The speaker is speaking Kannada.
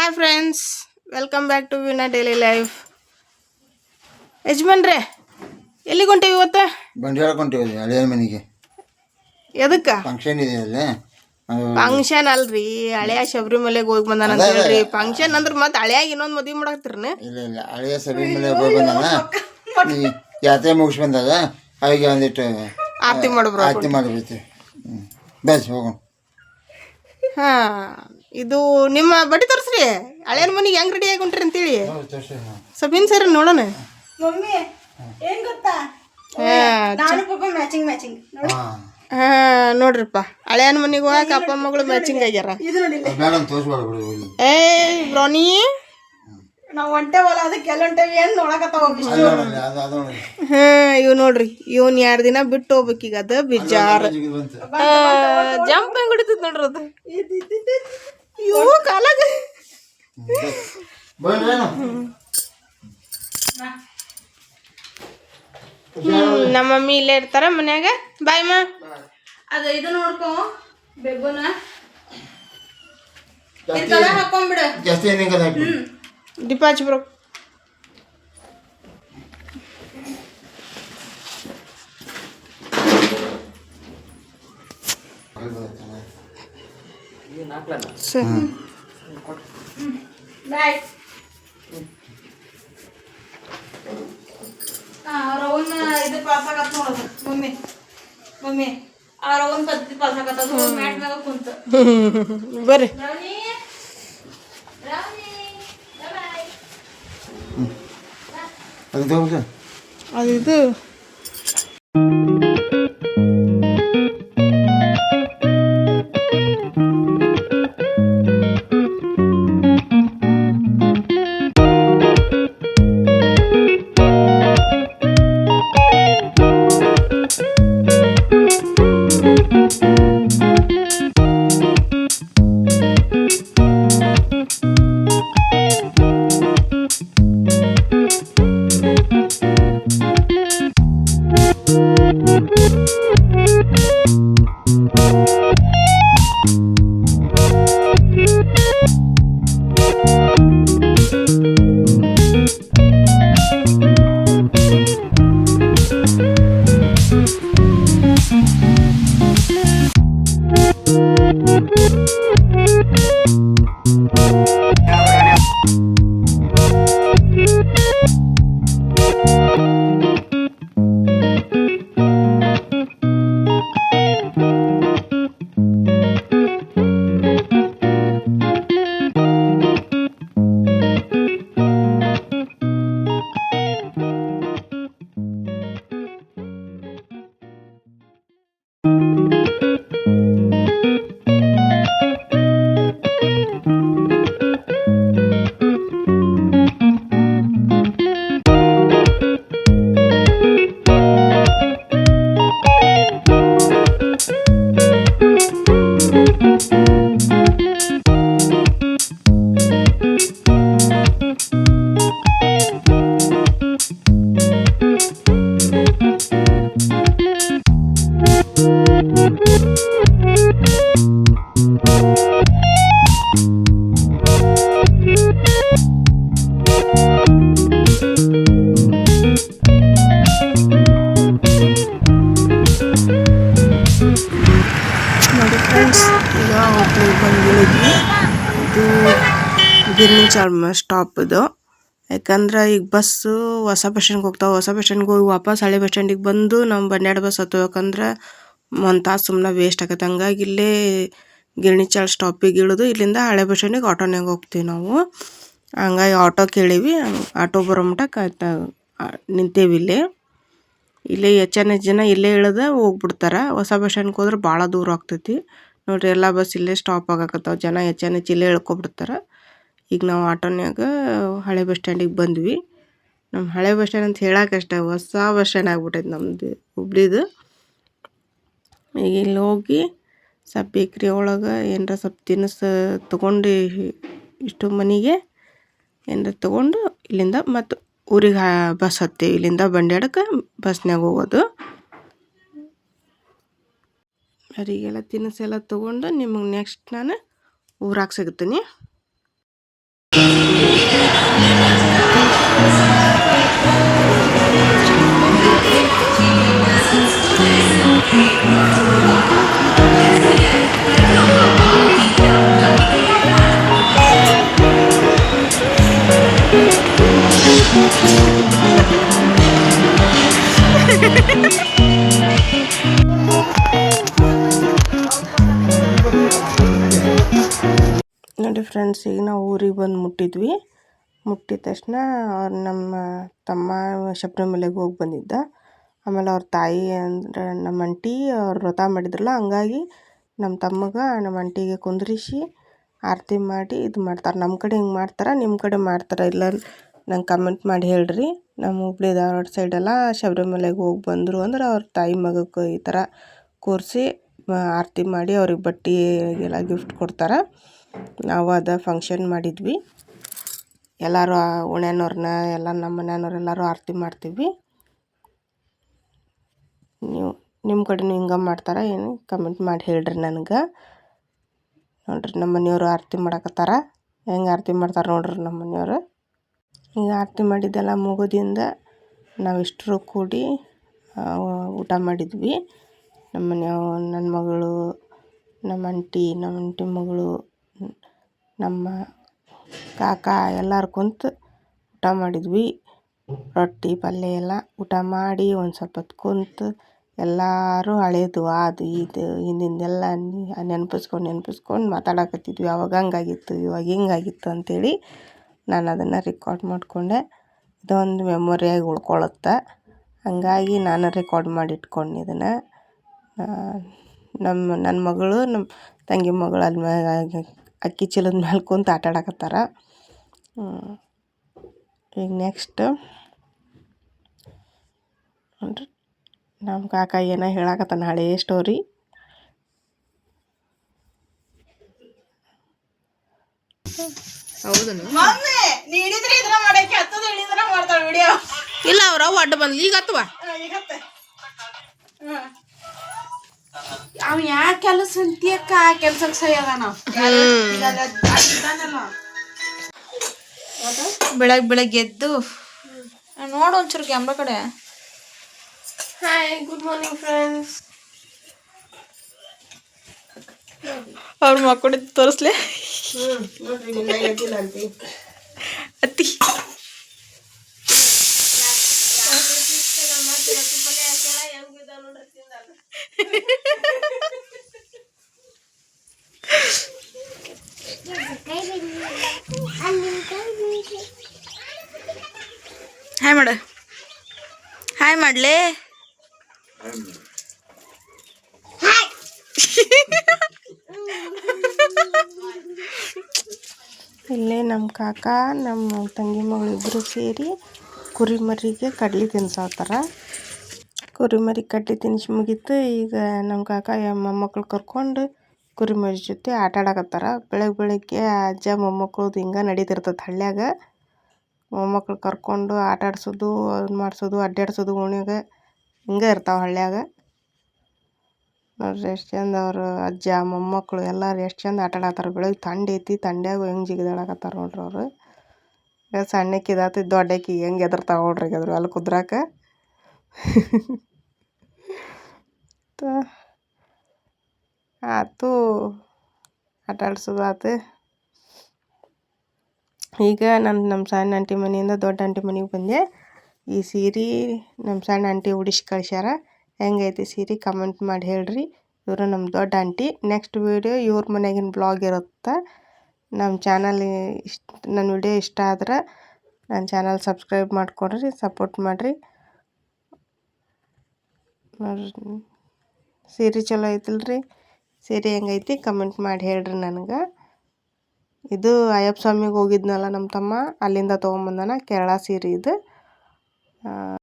Hi friends, welcome back to Veena daily life. ಯಜಮಾನ್ರೆ, ಎಲ್ಲಿಗೆ ಹೊಂಟೀವಿ ಇವತ್ತು? ಬಂಡವಾಳ ಕೊಂತೀವಿ ಹಳೆಯ ಮನೆಗೆ. ಎದಕ್ಕೆ? ಫಂಕ್ಷನ್ ಇದೆ ಅಲ್ಲಿ. ಫಂಕ್ಷನ್ ಅಲ್ರಿ, ಹಳೆಯ ಶಬರಿಮಲೆಗೆ ಹೋಗಿ ಬಂದಾನ ಅಂತ ಹೇಳ್ರಿ. ಫಂಕ್ಷನ್ ಅಂದ್ರೆ ಮತ್ತೆ ಹಳೆಯಾಗಿ ಇನ್ನೊಂದು ಮದುವೆ ಮಾಡಾಕ್ತಿರ್ನ? ಇಲ್ಲ ಇಲ್ಲ, ಹಳೆಯ ಶಬರಿಮಲೆಗೆ ಹೋಗಿ ಬಂದಾನ. ಈ ಯಾತ್ರೆ ಮುಗಿಸಿ ಬಂದಾಗ ಅವಿಗೆ ಒಂದಿಟ್ಟು ಆರತಿ ಮಾಡ್ಬ್ರು. ಆರತಿ ಮಾಡಿಬಿಡ್ತೀವಿ. ಬಸ್ ಹೋಗೋಣ. ಇದು ನಿಮ್ಮ ಬಡ್ಡಿ ತೋರಿಸ್ರಿ. ಹಳೆಯ ಮನೆಗೆ ಹೆಂಗ್ ರೆಡಿ ಆಗಿ ಹೊಂಟ್ರಿ ಅಂತೇಳಿ ಸಬಿನ್ ಸರ್ ನೋಡೋಣ. ಮಮ್ಮಿ ಏನ್ ಗೊತ್ತಾ, ನಾನು ಪಾಪ ಮ್ಯಾಚಿಂಗ್ ನೋಡ್ರಿಪ್ಪ, ಹಳೆಯನ್ ಮನೆಗೆ ಹೋಗಕ ಅಪ್ಪ ಮಗಳು ಮ್ಯಾಚಿಂಗ್ ಆಗ್ಯಾರ. ಇದು ನೋಡಿಲ್ಲ ಏ ಬ್ರೋನಿ, ನಾವು ಹೊಂಟೇವಲ್ಲ ಅದಕ್ಕೆ ಎಲ್ಲ ಹೊಂಟೇವಿ ಅಂತ ನೋಡಕತ್ತಾವ. ಇವ್ ನೋಡ್ರಿ, ಇವನ್ 2 ದಿನ ಬಿಟ್ಟು ಹೋಗ್ಬೇಕೀಗ. ಅದ ಬಿಜಾರ್ ಜಂಪ್ ಹೆಂಗ್ ಹೊಡಿತದ ನೋಡ್ರಿ ಅದು. ಇವು ಕಾಲಾಗ ನಮ್ಮ ಮಮ್ಮಿ ಇಲ್ಲೇ ಇರ್ತಾರ ಮನ್ಯಾಗ. ಬಾಯ್ ಮಾ. ಅದು ಇದು ನೋಡ್ಕೊ, ಬೆಬ್ಬನ ಹಾಕೊಂಡ್ಬಿಡು. ಜಾಸ್ತಿ ಏನಿಂಗದ ಹಾಕ್ಬಿಡು. ಡಿಪಾಚ್ ಬ್ರೋ. ಬಾಯ್. ರವನ್ ಇದು ಪಾಸಾಗತ್ತ ನೋಡೋದು ಮಮ್ಮಿ ಆ ರವನ್ ಪದ್ಧತಿ ಪಾಸಾಗತ್ತದು. ಮ್ಯಾಟ್ ಮ್ಯಾಗ ಕುಂತ ಬರ್ರಿ. ಅದು ಇದು ನೋಡಿ ಫ್ರೆಂಡ್ಸ್, ಈಗ ಹೋಟ್ಲಿಗೆ ಬಂದಿಳಿದ್ವಿ. ಇದು ಗಿರ್ನಿಚಾಳ ಸ್ಟಾಪ್ ಇದು. ಯಾಕಂದ್ರೆ ಈಗ ಬಸ್ಸು ಹೊಸ ಬಸ್ ಸ್ಟ್ಯಾಂಡ್ಗೆ ಹೋಗ್ತಾವೆ. ಹೊಸ ಬಸ್ ಸ್ಟ್ಯಾಂಡ್ಗೆ ಹೋಗಿ ವಾಪಸ್ ಹಳೆ ಬಸ್ ಸ್ಟ್ಯಾಂಡಿಗೆ ಬಂದು ನಮ್ಮ ಬಂಡ್ಯಾಡ ಬಸ್ ಹತ್ತಬೇಕಂದ್ರೆ 1 ತಾಸು ಸುಮ್ಮನೆ ವೇಸ್ಟ್ ಆಗತ್ತೆ. ಹಂಗಾಗಿ ಇಲ್ಲೇ ಗಿರ್ನಿಚಾಳ ಸ್ಟಾಪಿಗೆ ಇಳಿದು ಇಲ್ಲಿಂದ ಹಳೆ ಬಸ್ ಸ್ಟ್ಯಾಂಡಿಗೆ ಆಟೋನಾಗ ಹೋಗ್ತೀವಿ ನಾವು. ಹಂಗಾಗಿ ಆಟೋ ಕೇಳೀವಿ. ಆಟೋ ಬರೋ ಮಟ್ಟ ನಿಂತೇವಿ ಇಲ್ಲೇ ಹೆಚ್ಚನ ಜನ ಇಲ್ಲೇ ಇಳಿದ ಹೋಗ್ಬಿಡ್ತಾರೆ. ಹೊಸ ಬಸ್ ಸ್ಟ್ಯಾಂಡ್ಗೆ ಹೋದ್ರೆ ಭಾಳ ದೂರ ಆಗ್ತೈತಿ ನೋಡ್ರಿ. ಎಲ್ಲ ಬಸ್ ಇಲ್ಲೇ ಸ್ಟಾಪ್ ಆಗಕತ್ತಾವ. ಜನ ಹೆಚ್ಚನ ಇಲ್ಲೇ ಇಳ್ಕೊಬಿಡ್ತಾರೆ. ಈಗ ನಾವು ಆಟೋನ್ಯಾಗ ಹಳೆ ಬಸ್ ಸ್ಟ್ಯಾಂಡಿಗೆ ಬಂದ್ವಿ. ನಮ್ಮ ಹಳೆ ಬಸ್ ಸ್ಟ್ಯಾಂಡ್ ಅಂತ ಹೇಳಕ್ಕಷ್ಟೇ, ಹೊಸ ಬಸ್ ಸ್ಟ್ಯಾಂಡ್ ಆಗ್ಬಿಟ್ಟೈತೆ ನಮ್ಮದು ಹುಬ್ಳಿದು. ಈಗ ಇಲ್ಲಿ ಹೋಗಿ ಸ್ವಲ್ಪ ಬೇಕ್ರಿ ಒಳಗೆ ಏನರ ಸ್ವಲ್ಪ ತಿನಿಸು ತೊಗೊಂಡು ಇಷ್ಟು ಮನೆಗೆ ಏನರ ತೊಗೊಂಡು ಇಲ್ಲಿಂದ ಮತ್ತು ಊರಿಗೆ ಬಸ್ ಹತ್ತೀವಿ. ಇಲ್ಲಿಂದ ಬಂಡ್ಯಾಡಕ್ಕೆ ಬಸ್ನಾಗ ಹೋಗೋದು. ಅವರಿಗೆಲ್ಲ ತಿನಿಸೆಲ್ಲ ತೊಗೊಂಡು ನಿಮಗೆ ನೆಕ್ಸ್ಟ್ ನಾನು ಊರಾಗ ಸಿಗ್ತೀನಿ. ನೋಡಿ ಫ್ರೆಂಡ್ಸ್, ಈಗ ನಾವು ಊರಿಗೆ ಬಂದು ಮುಟ್ಟಿದ್ವಿ. ಮುಟ್ಟಿದ ತಕ್ಷಣ ಅವ್ರು ನಮ್ಮ ತಮ್ಮ ಶಬರಿಮಲೆಗೆ ಹೋಗಿ ಬಂದಿದ್ದ. ಆಮೇಲೆ ಅವ್ರ ತಾಯಿ ಅಂದರೆ ನಮ್ಮ ಅಂಟಿ ಅವ್ರು ವ್ರತ ಮಾಡಿದ್ರಲ್ಲ, ಹಂಗಾಗಿ ನಮ್ಮ ತಮ್ಮಗೆ ನಮ್ಮ ಅಂಟಿಗೆ ಕುಂದ್ರಿಸಿ ಆರತಿ ಮಾಡಿ ಇದು ಮಾಡ್ತಾರೆ. ನಮ್ಮ ಕಡೆ ಹಿಂಗೆ ಮಾಡ್ತಾರೆ, ನಿಮ್ಮ ಕಡೆ ಮಾಡ್ತಾರೆ ಇಲ್ಲ ನಂಗೆ ಕಮೆಂಟ್ ಮಾಡಿ ಹೇಳ್ರಿ. ನಮ್ಮ ಹುಬ್ಳಿ ಧಾರವಾಡ ಸೈಡೆಲ್ಲ ಶಬರಿಮಲೆಗೆ ಹೋಗಿ ಬಂದರು ಅಂದ್ರೆ ಅವ್ರ ತಾಯಿ ಮಗಕ್ಕೆ ಈ ಥರ ಕೂರಿಸಿ ಆರತಿ ಮಾಡಿ ಅವ್ರಿಗೆ ಬಟ್ಟೆ ಎಲ್ಲ ಗಿಫ್ಟ್ ಕೊಡ್ತಾರೆ. ನಾವು ಅದ ಫಂಕ್ಷನ್ ಮಾಡಿದ್ವಿ. ಎಲ್ಲರೂ ಓಣ್ಯಾನವ್ರನ್ನ ಎಲ್ಲ ನಮ್ಮ ಮನೆಯವ್ರು ಎಲ್ಲರೂ ಆರತಿ ಮಾಡ್ತೀವಿ. ನೀವು ನಿಮ್ಮ ಕಡೆನೂ ಹಿಂಗೆ ಮಾಡ್ತಾರೆ ಏನು ಕಮೆಂಟ್ ಮಾಡಿ ಹೇಳ್ರಿ ನನಗೆ. ನೋಡ್ರಿ ನಮ್ಮ ಮನೆಯವರು ಆರತಿ ಮಾಡಕತ್ತಾರ. ಹೆಂಗೆ ಆರತಿ ಮಾಡ್ತಾರೆ ನೋಡ್ರಿ ನಮ್ಮ ಮನೆಯವರು. ಈಗ ಆರತಿ ಮಾಡಿದ್ದೆಲ್ಲ ಮುಗೋದಿಂದ ನಾವಿಷ್ಟರು ಕೂಡಿ ಊಟ ಮಾಡಿದ್ವಿ. ನಮ್ಮ ಮನೆಯವ ನನ್ನ ಮಗಳು, ನಮ್ಮ ಅಂಟಿ ಮಗಳು, ನಮ್ಮ ಕಾಕ ಎಲ್ಲರೂ ಕುಂತು ಊಟ ಮಾಡಿದ್ವಿ. ರೊಟ್ಟಿ ಪಲ್ಯ ಎಲ್ಲ ಊಟ ಮಾಡಿ ಒಂದು ಸ್ವಲ್ಪ ಹೊತ್ತು ಕುಂತು ಎಲ್ಲರೂ ಹಳೇದು ಅದು ಇದು ಹಿಂದಿಂದೆಲ್ಲ ನೆನಪಿಸ್ಕೊಂಡು ಮಾತಾಡಕತ್ತಿದ್ವಿ. ಅವಾಗ ಹಂಗಾಗಿತ್ತು, ಇವಾಗ ಹಿಂಗಾಗಿತ್ತು ಅಂಥೇಳಿ ನಾನು ಅದನ್ನು ರೆಕಾರ್ಡ್ ಮಾಡಿಕೊಂಡೆ. ಇದೊಂದು ಮೆಮೊರಿಯಾಗಿ ಉಳ್ಕೊಳ್ಳುತ್ತೆ. ಹಂಗಾಗಿ ನಾನು ರೆಕಾರ್ಡ್ ಮಾಡಿ ಇಟ್ಕೊಂಡು ಇದನ್ನು ನನ್ನ ಮಗಳು ನಮ್ಮ ತಂಗಿ ಮಗಳು ಅಲ್ಲಿ ಮ್ಯಾಗ ಅಕ್ಕಿ ಚೀಲದ ಮೇಲೆ ಕುಂತು ಆಟ ಆಡಕತ್ತಾರ. ಈಗ ನೆಕ್ಸ್ಟ್ ನೋಡ್ರಿ ನಮ್ಮ ಕಾಕ ಏನೋ ಹೇಳಕತ್ತಾನ ಹಳೇ ಸ್ಟೋರಿ. ಹೌದನು ಮಮ್ಮಿ ನೀ ಹಿಡಿದ್ರೆ ಇದ್ರ ಮಾಡಕ್ಕೆ ಹತ್ತದ ಹಿಡಿದ್ರ ಮಾಡ್ತಾಳ ವಿಡಿಯೋ. ಇಲ್ಲ ಅವ್ರ ಅಡ್ಡ ಬಂದ್ಲಿ ಈಗ ಹತ್ತವ ಈಗತ್ತೆ ಅವ ಯಾ ಕೆಲಸ ಅಂತೀಯಕ್ಕ ಆ ಕೆಲ್ಸಕ್ಕೆ ಸರಿ ಅದಾನ. ಬೆಳಗ್ಗೆ ಎದ್ದು ನೋಡು ಒಂಚೂರು ಕ್ಯಾಮ್ರಾ ಕಡೆ. Hi, good morning friends. ಅವ್ರ ಮಕ್ಕಳು ತೋರಿಸ್ಲೆ ಅತ್ತಿ. ಹಾಯ್ ಮಾಡ, ಹಾಯ್ ಮಾಡ್ಲೇ. ಇಲ್ಲೇ ನಮ್ಮ ಕಾಕ ನಮ್ಮ ತಂಗಿ ಮಗಳು ಇಬ್ಬರು ಸೇರಿ ಕುರಿಮರಿಗೆ ಕಡ್ಲಿ ತಿನ್ಸಾತಾರ. ಕುರಿಮರಿ ಕಡ್ಲಿ ತಿನ್ಸಿ ಮುಗೀತು. ಈಗ ನಮ್ಮ ಕಾಕ ಮೊಮ್ಮಕ್ಳು ಕರ್ಕೊಂಡು ಕುರಿಮರಿ ಜೊತೆ ಆಟ ಆಡಕತ್ತಾರ. ಬೆಳಗ್ಗೆ ಅಜ್ಜ ಮೊಮ್ಮಕ್ಳದು ಹಿಂಗೆ ನಡೀತಿರ್ತದೆ ಹಳ್ಳ್ಯಾಗ. ಮೊಮ್ಮಕ್ಳು ಕರ್ಕೊಂಡು ಆಟ ಆಡ್ಸೋದು, ಅದು ಮಾಡಿಸೋದು, ಅಡ್ಡಾಡ್ಸೋದು ಓಣ್ಯಾಗ ಹಿಂಗೆ ಇರ್ತಾವೆ ಹಳ್ಳ್ಯಾಗ. ನೋಡ್ರಿ ಎಷ್ಟು ಚಂದ ಅವರು ಅಜ್ಜ ಮೊಮ್ಮಕ್ಕಳು ಎಲ್ಲರೂ ಎಷ್ಟು ಚಂದ ಆಟ ಆಡತ್ತಾರ. ಬೆಳಗ್ಗೆ ತಂಡ ಐತಿ, ತಂಡ್ಯಾಗ ಹೆಂಗೆ ಜಿಗಿದಾಡಕತ್ತಾರ ನೋಡ್ರಿ ಅವರು. ಈಗ ಸಣ್ಣಕ್ಕಿದಾತು ದೊಡ್ಡಕ್ಕಿ ಹೆಂಗೆ ಎದರ್ತಾವ ನೋಡ್ರಿ ಅದ್ರ ಅಲ್ಲಿ ಕುದ್ರಾಕ. ಆತು ಆಟ ಆಡ್ಸೋದು ಆತು. ಈಗ ನಮ್ಮ ಸಣ್ಣ ಆಂಟಿ ಮನೆಯಿಂದ ದೊಡ್ಡ ಆಂಟಿ ಮನೆಗೆ ಬಂದೆ. ಈ ಸೀರೆ ನಮ್ಮ ಸಣ್ಣ ಆಂಟಿ ಉಡಿಸಿ ಕಳ್ಸ್ಯಾರ. ಹೆಂಗೈತಿ ಸೀರೆ ಕಮೆಂಟ್ ಮಾಡಿ ಹೇಳ್ರಿ. ಇವರು ನಮ್ಮ ದೊಡ್ಡ ಆಂಟಿ. ನೆಕ್ಸ್ಟ್ ವೀಡಿಯೋ ಇವ್ರ ಮನೆಯಾಗಿನ ಬ್ಲಾಗ್ ಇರುತ್ತೆ. ನಮ್ಮ ಚಾನಲ್ ನನ್ನ ವಿಡಿಯೋ ಇಷ್ಟ ಆದ್ರೆ ನನ್ನ ಚಾನಲ್ ಸಬ್ಸ್ಕ್ರೈಬ್ ಮಾಡಿಕೊಡ್ರಿ, ಸಪೋರ್ಟ್ ಮಾಡಿರಿ. ನೋಡ್ರಿ ಸೀರೆ ಚಲೋ ಐತಿಲ್ರಿ. ಸೀರೆ ಹೆಂಗೈತಿ ಕಮೆಂಟ್ ಮಾಡಿ ಹೇಳ್ರಿ ನನಗೆ. ಇದು ಅಯ್ಯಪ್ಪ ಸ್ವಾಮಿಗೆ ಹೋಗಿದ್ನಲ್ಲ ನಮ್ಮ ತಮ್ಮ, ಅಲ್ಲಿಂದ ತೊಗೊಂಬಂದಾನ ಕೇರಳ ಸೀರೆ ಇದು.